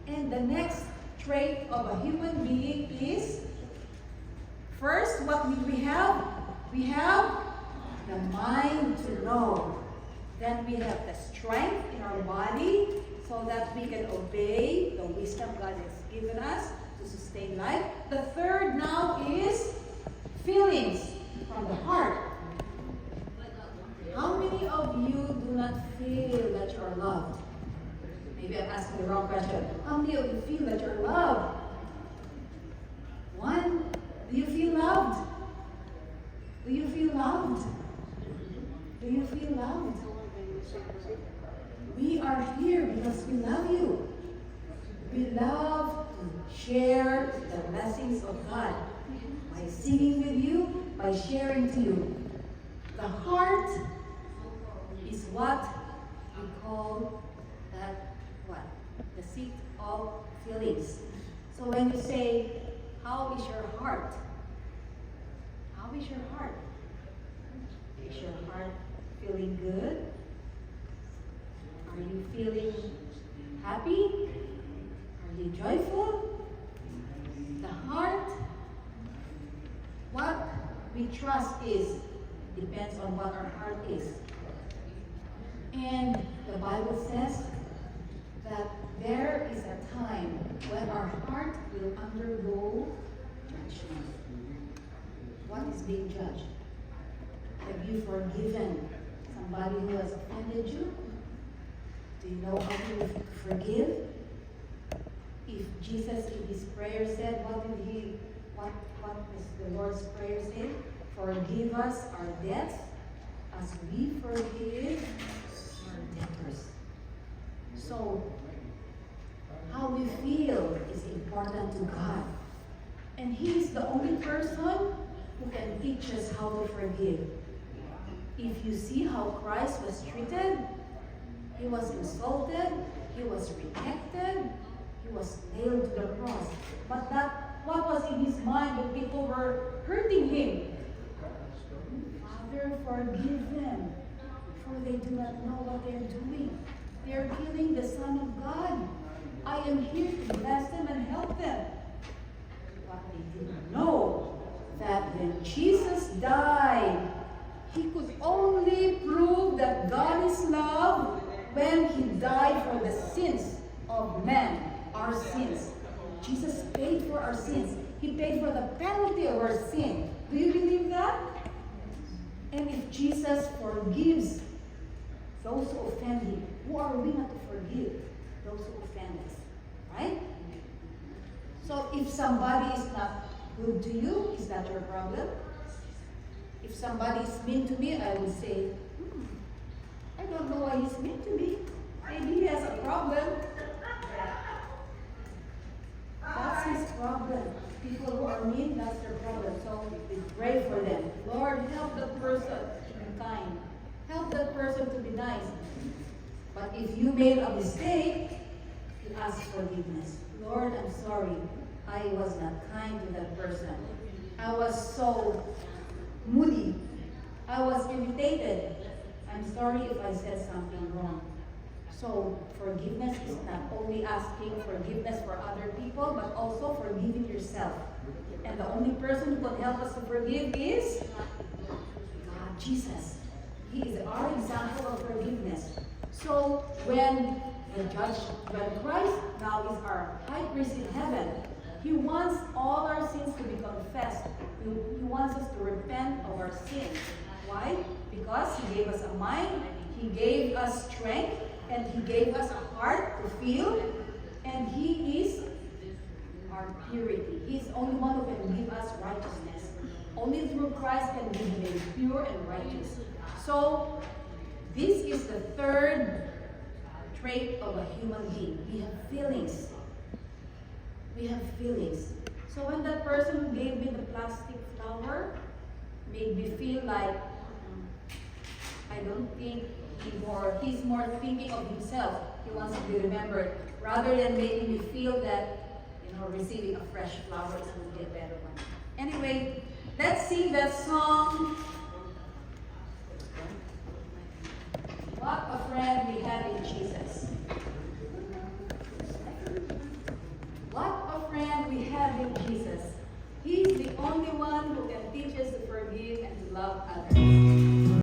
And the next trait of a human being is, first, what did we have? We have the mind to know. Then we have the strength in our body so that we can obey the wisdom God has given us to sustain life. The third now is feelings from the heart. How many of you do not feel that you are loved? Maybe I'm asking the wrong question. How many of you feel that you're loved? One, do you feel loved? Do you feel loved? Do you feel loved? We are here because we love you. We love to share the blessings of God by singing with you, by sharing to you. The heart is what we call that, what? The seat of feelings. So when you say, how is your heart? How is your heart? Is your heart feeling good? Are you feeling happy? Are you joyful? The heart, what we trust depends on what our heart is. And the Bible says that there is a time when our heart will undergo judgment. What is being judged? Have you forgiven somebody who has offended you? Do you know how to forgive? If Jesus in his prayer said, what does the Lord's prayer say? Forgive us our debts as we forgive our debtors. So, how we feel is important to God. And he is the only person who can teach us how to forgive. If you see how Christ was treated, he was insulted, he was rejected, he was nailed to the cross. But what was in his mind when people were hurting him? Father, forgive them, for they do not know what they are doing. They are killing the Son of God. I am here to bless them and help them. But they did not know that when Jesus died, he could only prove that God is love when he died for the sins of men, our sins. Jesus paid for our sins. He paid for the penalty of our sin. Do you believe that? And if Jesus forgives those who offend him, who are we not to forgive those who offend us? Right? So if somebody is not good to you, is that your problem? If somebody is mean to me, I would say, I don't know why he's mean to me. Maybe he has a problem. That's his problem. People who are mean, that's their problem. So we pray for them. Lord, help that person to be kind. Help that person to be nice. But if you made a mistake, you ask forgiveness. Lord, I'm sorry. I was not kind to that person. I was so moody. I was irritated. I'm sorry if I said something wrong. So forgiveness is not only asking forgiveness for other people, but also forgiving yourself. And the only person who can help us to forgive is God, Jesus. He is our example of forgiveness. So when Christ now is our high priest in heaven, he wants all our sins to be confessed. He wants us to repent of our sins. Why? Because he gave us a mind, he gave us strength, and he gave us a heart to feel, and he is our purity. He is the only one who can give us righteousness. Only through Christ can we be made pure and righteous. So, this is the third trait of a human being. We have feelings. We have feelings. So when that person who gave me the plastic flower made me feel like, I don't think he's more thinking of himself. He wants to be remembered, rather than making me feel that, receiving a fresh flower is going to be a better one. Anyway, let's sing that song. What a friend we have in Jesus. have in Jesus. He's the only one who can teach us to forgive and to love others.